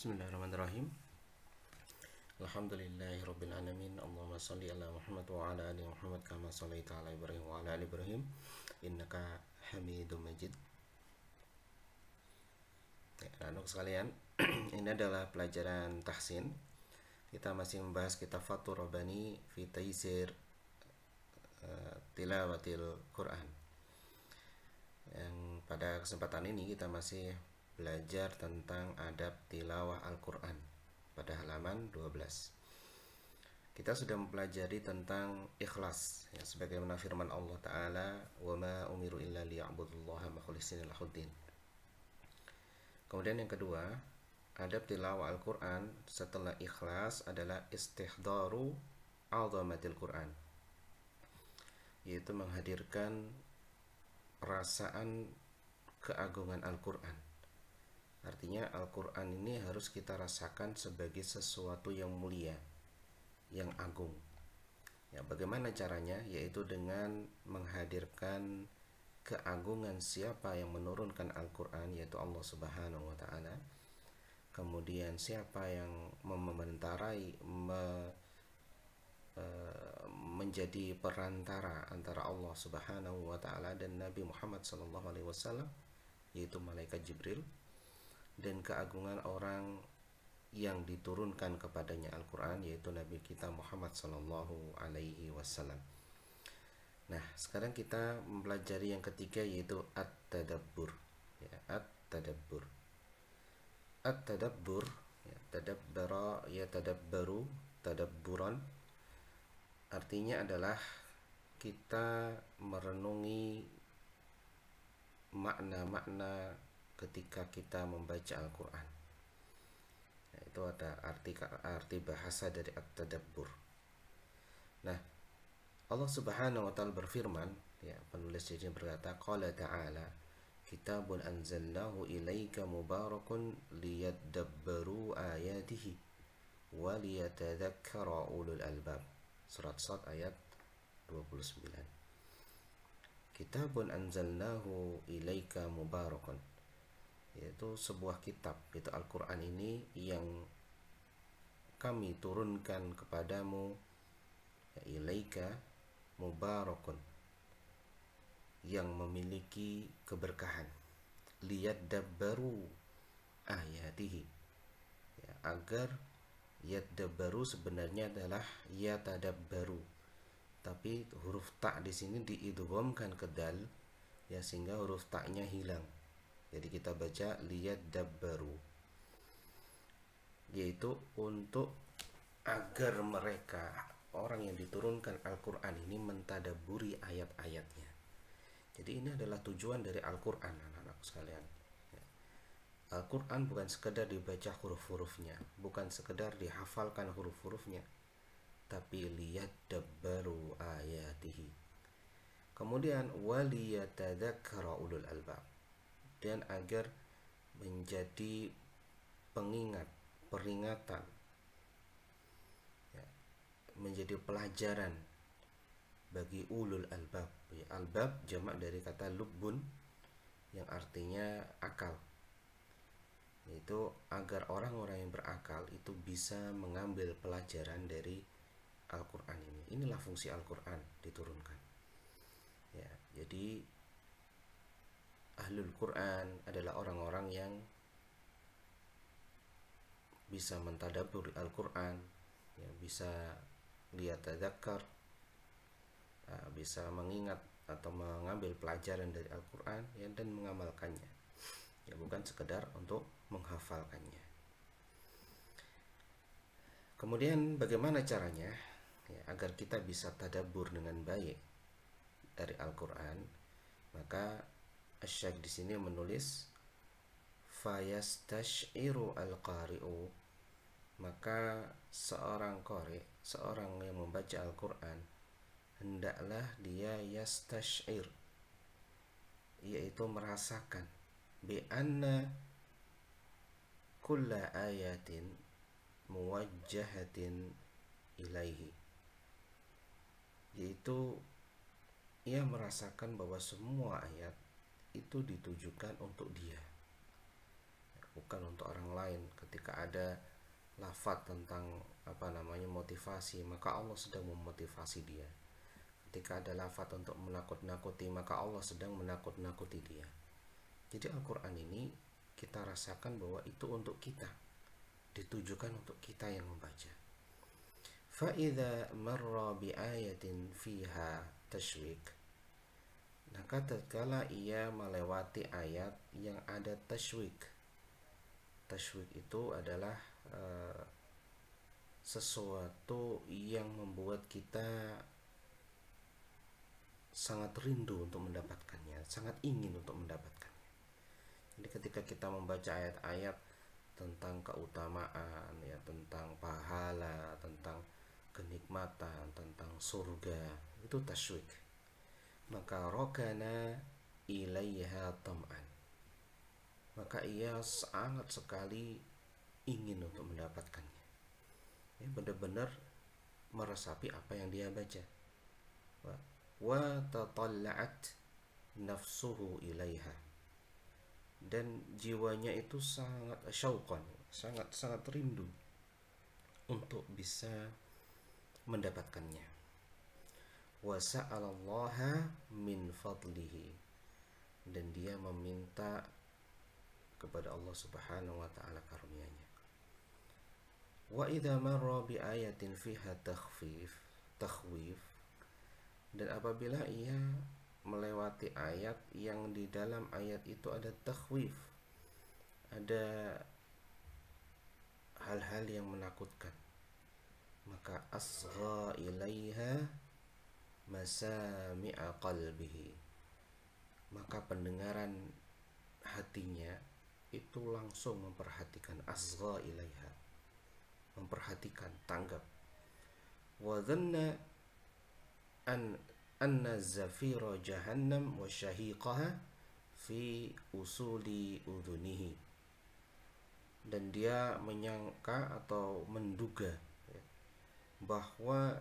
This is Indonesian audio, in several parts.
Bismillahirrahmanirrahim. Alhamdulillahirabbil alamin. Allahumma shalli ala Muhammad wa ala ali Muhammad kama shallaita ala Ibrahim wa ala ali Ibrahim innaka Hamidum Majid. Ya, anak sekalian, ini adalah pelajaran tahsin. Kita masih membahas kitab Fathur Rabbani fi Taysir Tilawatil Quran. Yang pada kesempatan ini kita masih belajar tentang adab tilawah Al-Quran pada halaman 12. Kita sudah mempelajari tentang ikhlas, ya, sebagaimana firman Allah Ta'ala, wa ma umiru illa liya'budullaha mukhlishina lahuddin. Kemudian yang kedua, adab tilawah Al-Quran setelah ikhlas adalah istihdaru azamatil Quran, yaitu menghadirkan perasaan keagungan Al-Quran. Artinya Al-Quran ini harus kita rasakan sebagai sesuatu yang mulia, yang agung. Ya, bagaimana caranya? Yaitu dengan menghadirkan keagungan siapa yang menurunkan Al-Quran, yaitu Allah Subhanahu wa Ta'ala. Kemudian siapa yang mementerai, menjadi perantara antara Allah Subhanahu wa Ta'ala dan Nabi Muhammad SAW, yaitu malaikat Jibril. Dan keagungan orang yang diturunkan kepadanya Al-Quran, yaitu Nabi kita Muhammad Sallallahu Alaihi Wasallam. Nah, sekarang kita mempelajari yang ketiga, yaitu at-tadabbur. Ya, at-tadabbur. At-tadabbur, ya, tadabbara, ya tadabbaru, tadabburan. Artinya adalah kita merenungi makna-makna ketika kita membaca Al-Quran. Ya, itu ada arti bahasa dari at-tadabbur. Nah, Allah Subhanahu wa Ta'ala berfirman, ya, penulis ini berkata, qala ta'ala, kitabun anzalnahu ilaika mubarakun liyadabbaru ayatihi wa liyatadhakkara ulul albab. Surat Shad ayat 29. Kitabun anzalnahu ilaika mubarakun, yaitu sebuah kitab, yaitu Al-Quran ini yang kami turunkan kepadamu, ya, ilaika mubarakun, yang memiliki keberkahan, liyadabbaru ayatihi, ya, agar yadabbaru sebenarnya adalah yatadabbaru, tapi huruf ta di sini diidghamkan ke dal, ya, sehingga huruf ta-nya hilang. Jadi kita baca liyadabbaru, yaitu untuk agar mereka, orang yang diturunkan Al-Quran ini, mentadabburi ayat-ayatnya. Jadi ini adalah tujuan dari Al-Quran, anak-anak sekalian. Al-Quran bukan sekedar dibaca huruf-hurufnya, bukan sekedar dihafalkan huruf-hurufnya, tapi liyadabbaru ayatihi. Kemudian waliyatadzakkara ulul albab, dan agar menjadi pengingat, peringatan, ya, menjadi pelajaran bagi ulul albab. Ya, albab jamak dari kata lubbun yang artinya akal, yaitu agar orang-orang yang berakal itu bisa mengambil pelajaran dari Al-Quran ini. Inilah fungsi Al-Quran diturunkan. Ya, jadi Ahlul Quran adalah orang-orang yang bisa mentadabbur Al-Quran, ya, bisa lihat tadzakkar, bisa mengingat atau mengambil pelajaran dari Al-Quran, ya, dan mengamalkannya, ya, bukan sekedar untuk menghafalkannya. Kemudian bagaimana caranya, ya, agar kita bisa tadabbur dengan baik dari Al-Quran? Maka Asy-Syaikh di sini menulis fayastashiru al-qari'u, maka seorang qari, seorang yang membaca Al-Quran, hendaklah dia yastashir, yaitu merasakan bi anna kulla ayatin muwajjahatin ilaihi, yaitu ia merasakan bahwa semua ayat itu ditujukan untuk dia, bukan untuk orang lain. Ketika ketika ada lafaz tentang motivasi, maka Allah sedang memotivasi dia. Ketika ada lafaz untuk menakut-nakuti, maka Allah sedang menakut-nakuti dia. Jadi Al-Quran ini kita rasakan bahwa itu untuk kita, ditujukan untuk kita yang membaca. فَإِذَا مَرَّ بِآيَةٍ فِيهَا تَشْوِيق, maka tatkala ia melewati ayat yang ada tashwik. Tashwik itu adalah sesuatu yang membuat kita sangat rindu untuk mendapatkannya, sangat ingin untuk mendapatkannya. Jadi ketika kita membaca ayat-ayat tentang keutamaan, ya, tentang pahala, tentang kenikmatan, tentang surga, itu tashwik. Maka rokana ilaiha tam'an, maka ia sangat sekali ingin untuk mendapatkannya, ya, benar-benar meresapi apa yang dia baca. Wa tatalla'at nafsuhu ilaiha, dan jiwanya itu sangat syauqan, sangat rindu untuk bisa mendapatkannya. Wa sa'alallaha min fadlihi, dan dia meminta kepada Allah Subhanahu wa taala karunia-Nya. Wa idza marra bi ayatin fiha takhwif, dan apabila ia melewati ayat yang di dalam ayat itu ada takhwif, ada hal-hal yang menakutkan, maka asgha ilaiha masami'a qalbihi, maka pendengaran hatinya itu langsung memperhatikan, asgha ilaiha, memperhatikan, tanggap. Wa dhanna anna zafira jahannam wa syahiqaha fi usuli udhunihi, dan dia menyangka atau menduga, ya, bahwa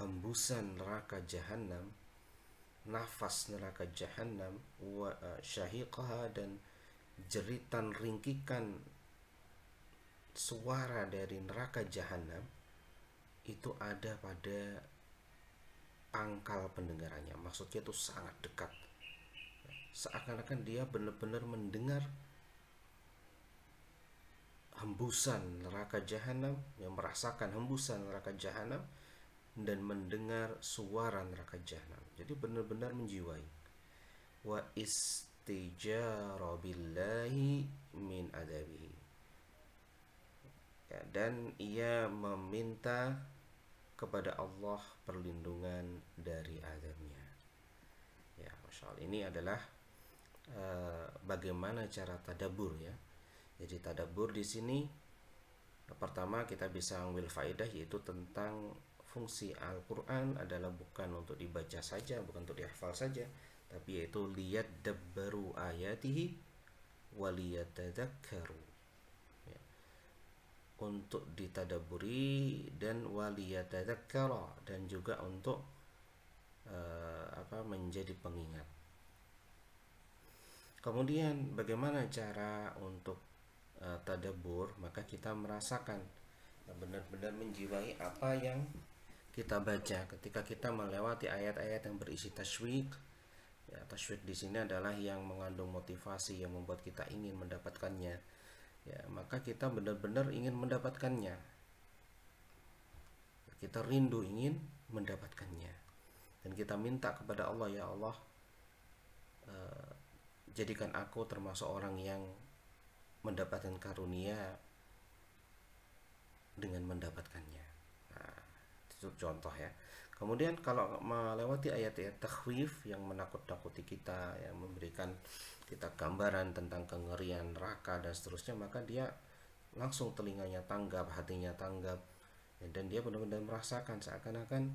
hembusan neraka jahanam, nafas neraka jahanam, wa syahiqaha, dan jeritan ringkikan suara dari neraka jahanam itu ada pada pangkal pendengarannya. Maksudnya itu sangat dekat, seakan-akan dia benar-benar mendengar hembusan neraka jahanam, yang merasakan hembusan neraka jahanam dan mendengar suara neraka jahanam. Jadi benar-benar menjiwai. Wa istijara billahi min adabihi, ya, dan ia meminta kepada Allah perlindungan dari azabnya. Ya, Masya Allah, ini adalah bagaimana cara tadabbur, ya. Jadi tadabbur di sini pertama kita bisa ambil faedah, yaitu tentang fungsi Al-Quran adalah bukan untuk dibaca saja, bukan untuk dihafal saja, tapi yaitu liyadabbaru ayatihi waliyatadzakkaru, ya, untuk ditadaburi dan waliyatadzakkara, dan juga untuk menjadi pengingat. Kemudian bagaimana cara untuk tadabbur? Maka kita merasakan, benar-benar menjiwai apa yang kita baca ketika kita melewati ayat-ayat yang berisi tasywiq. Ya, tasywiq di sini adalah yang mengandung motivasi, yang membuat kita ingin mendapatkannya. Ya, maka kita benar-benar ingin mendapatkannya. Kita rindu ingin mendapatkannya, dan kita minta kepada Allah, ya Allah, jadikan aku termasuk orang yang mendapatkan karunia dengan mendapatkannya. Nah, itu contoh, ya. Kemudian kalau melewati ayat-ayat takhwif yang menakut-nakuti kita, yang memberikan kita gambaran tentang kengerian neraka dan seterusnya, maka dia langsung telinganya tanggap, hatinya tanggap, dan dia benar-benar merasakan seakan-akan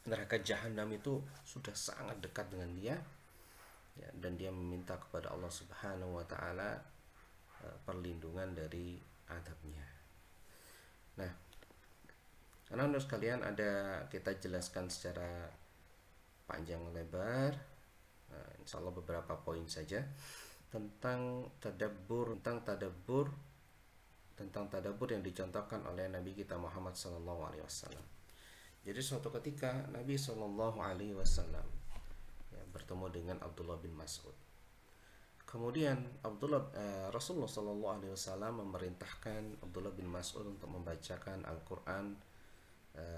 neraka jahanam itu sudah sangat dekat dengan dia, ya, dan dia meminta kepada Allah Subhanahu wa taala perlindungan dari azabnya. Nah, anak-anak sekalian, ada kita jelaskan secara panjang lebar, insya Allah beberapa poin saja. tentang tadabbur yang dicontohkan oleh Nabi kita Muhammad SAW. Jadi suatu ketika Nabi SAW ya, bertemu dengan Abdullah bin Mas'ud. Kemudian Rasulullah SAW memerintahkan Abdullah bin Mas'ud untuk membacakan Al-Quran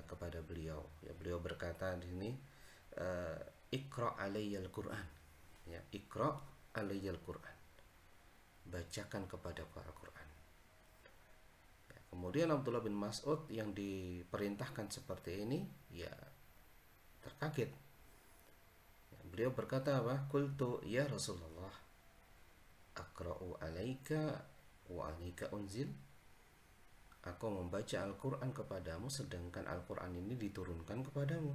kepada beliau. Ya, beliau berkata di sini, Iqra' alayyal Quran. Ya, Iqra' alayyal Quran. Bacakan kepadaku Al-Quran. Ya, kemudian Abdullah bin Mas'ud yang diperintahkan seperti ini, ya terkaget. Ya, beliau berkata apa? Qultu ya Rasulullah, aqra'u alaika wa alaika unzil. Aku membaca Al-Quran kepadamu sedangkan Al-Quran ini diturunkan kepadamu.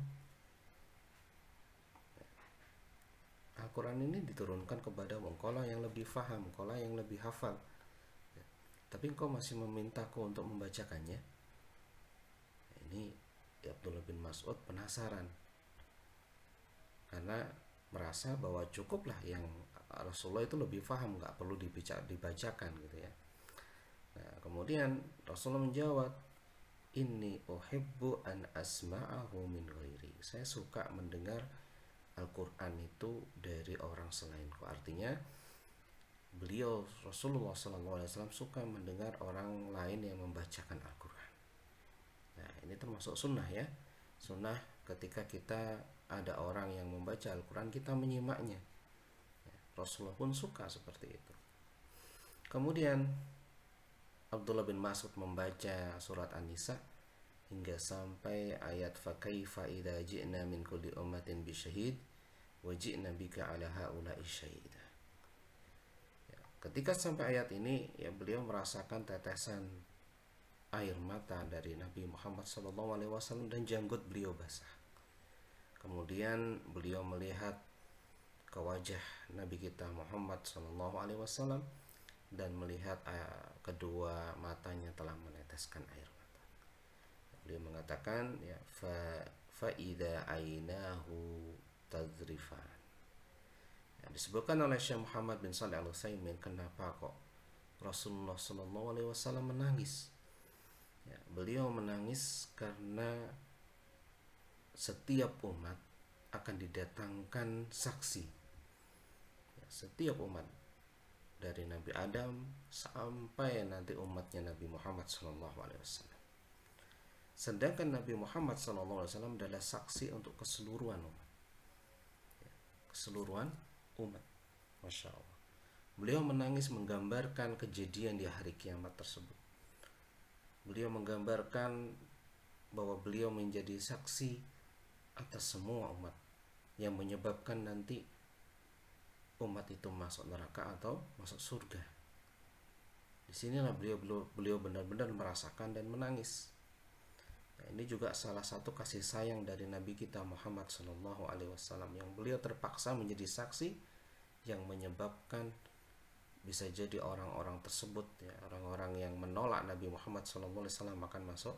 Al-Quran ini diturunkan kepadamu, engkaulah yang lebih faham, engkaulah yang lebih hafal. Tapi engkau masih memintaku untuk membacakannya. Ini Abdullah bin Mas'ud penasaran, karena merasa bahwa cukuplah yang Rasulullah itu lebih faham, nggak perlu dibacakan gitu ya. Nah, kemudian Rasulullah menjawab, Inni uhibbu an asma'ahu min ghairi. Saya suka mendengar Al-Quran itu dari orang selainku. Artinya beliau Rasulullah SAW suka mendengar orang lain yang membacakan Al-Quran. Nah, ini termasuk sunnah ya. Sunnah ketika kita ada orang yang membaca Al-Quran, kita menyimaknya. Rasulullah pun suka seperti itu. Kemudian Abdullah bin Mas'ud membaca surat An-Nisa hingga sampai ayat fakaifa idza ji'na min kulli ummatin bisyahid wa ji'na bika 'ala haula'i syahida. Ya, ketika sampai ayat ini, ya beliau merasakan tetesan air mata dari Nabi Muhammad SAW dan janggut beliau basah. Kemudian beliau melihat ke wajah Nabi kita Muhammad SAW dan melihat kedua matanya telah meneteskan air mata. Beliau mengatakan, ya fa idza ainahu tadrifan. Ya, disebutkan oleh Syekh Muhammad bin Shalih Al-Utsaimin, kenapa kok Rasulullah SAW menangis? Ya, beliau menangis karena setiap umat akan didatangkan saksi. Ya, setiap umat dari Nabi Adam sampai nanti umatnya Nabi Muhammad SAW. Sedangkan Nabi Muhammad SAW adalah saksi untuk keseluruhan umat. Ya, keseluruhan umat. Masya Allah. Beliau menangis menggambarkan kejadian di hari kiamat tersebut. Beliau menggambarkan bahwa beliau menjadi saksi atas semua umat, yang menyebabkan nanti umat itu masuk neraka atau masuk surga. Disinilah beliau benar-benar merasakan dan menangis. Nah, ini juga salah satu kasih sayang dari Nabi kita Muhammad SAW, yang beliau terpaksa menjadi saksi yang menyebabkan bisa jadi orang-orang tersebut, ya, orang-orang yang menolak Nabi Muhammad SAW akan masuk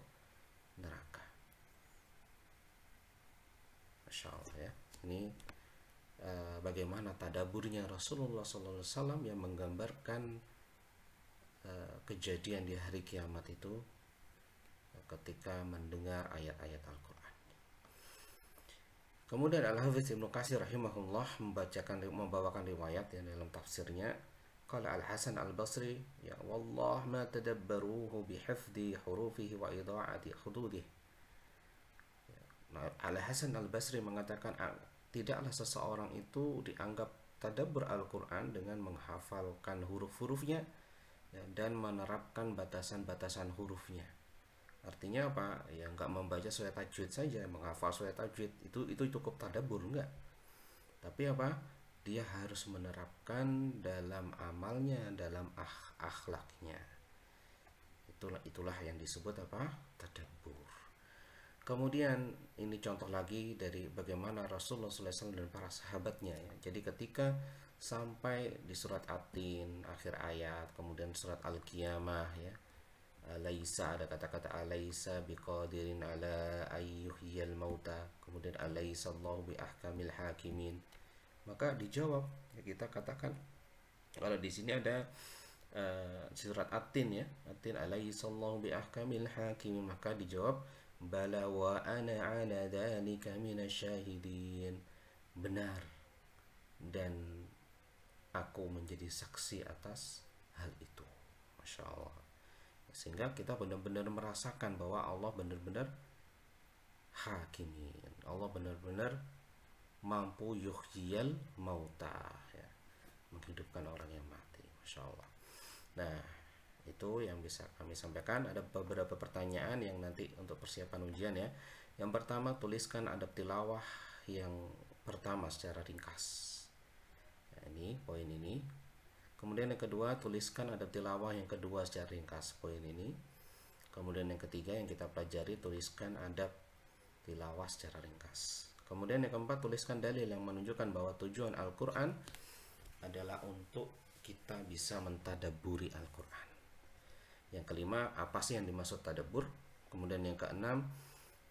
neraka. Masya Allah ya. Ini bagaimana tadaburnya Rasulullah SAW yang menggambarkan kejadian di hari kiamat itu ketika mendengar ayat-ayat Al-Quran. Kemudian Al-Hafidz Ibnu Katsir rahimahullah membawakan riwayat yang dalam tafsirnya, qala Al-Hasan Al-Basri, ya wallah ma tadabbaruhu bihifdhi hurufihi wa idha'ati hududihi. Al-Hasan Al-Basri mengatakan, tidaklah seseorang itu dianggap tadabbur Al-Quran dengan menghafalkan huruf-hurufnya, ya, dan menerapkan batasan-batasan hurufnya. Artinya apa? Ya nggak membaca sesuai tajwid saja, menghafal sesuai tajwid itu cukup tadabbur, enggak. Tapi apa? Dia harus menerapkan dalam amalnya, dalam akhlaknya. Itulah yang disebut apa? Tadabbur. Kemudian ini contoh lagi dari bagaimana Rasulullah SAW dan para sahabatnya ya. Jadi ketika sampai di surat At-Tin akhir ayat, kemudian surat Al-Qiyamah ya, Laisa, ada kata-kata Alaisa biqadirin ala ayyuhiyal mauta, kemudian Alaisa Allahu bi ahkamil hakimin. Maka dijawab, ya kita katakan Kalau di sini ada surat At-Tin ya, At-Tin alaihissallahu bi ahkamil hakim, maka dijawab bala wa ana ala dzalika minasyahidin, benar dan aku menjadi saksi atas hal itu. Masya Allah. Sehingga kita benar-benar merasakan bahwa Allah benar-benar hakimin, Allah benar-benar mampu yuhyiyal mauta ya, menghidupkan orang yang mati. Masya Allah. Nah, itu yang bisa kami sampaikan. Ada beberapa pertanyaan yang nanti untuk persiapan ujian ya. Yang pertama, tuliskan adab tilawah yang pertama secara ringkas. Nah, ini poin ini. Kemudian yang kedua, tuliskan adab tilawah yang kedua secara ringkas, poin ini. Kemudian yang ketiga yang kita pelajari, tuliskan adab tilawah secara ringkas. Kemudian yang keempat, tuliskan dalil yang menunjukkan bahwa tujuan Al-Quran adalah untuk kita bisa mentadabburi Al-Quran. Yang kelima, apa sih yang dimaksud tadabbur? Kemudian yang keenam,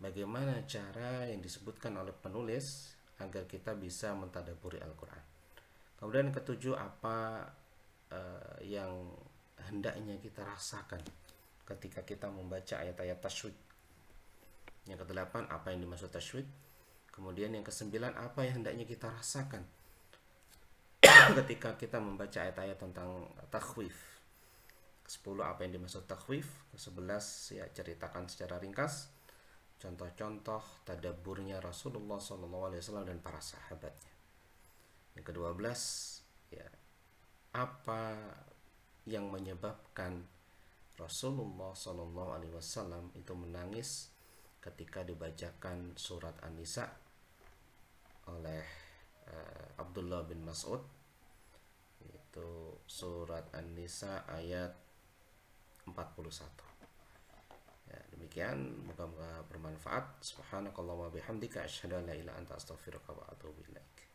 bagaimana cara yang disebutkan oleh penulis agar kita bisa mentadabburi Al-Quran. Kemudian yang ketujuh, apa yang hendaknya kita rasakan ketika kita membaca ayat-ayat tasyrik. Yang kedelapan, apa yang dimaksud tasyrik. Kemudian yang kesembilan, apa yang hendaknya kita rasakan ketika kita membaca ayat-ayat tentang takhwif. Ke-10, apa yang dimaksud takhwif. Ke-11, ya ceritakan secara ringkas contoh-contoh tadabburnya Rasulullah SAW dan para sahabatnya. Yang ke-12, ya apa yang menyebabkan Rasulullah SAW itu menangis ketika dibacakan surat An-Nisa oleh Abdullah bin Mas'ud, yaitu surat An-Nisa ayat 41. Ya, demikian, moga-moga bermanfaat. Subhanakallahumma bihamdika asyhadu an la ilaha illa anta astaghfiruka wa atubu ilaik.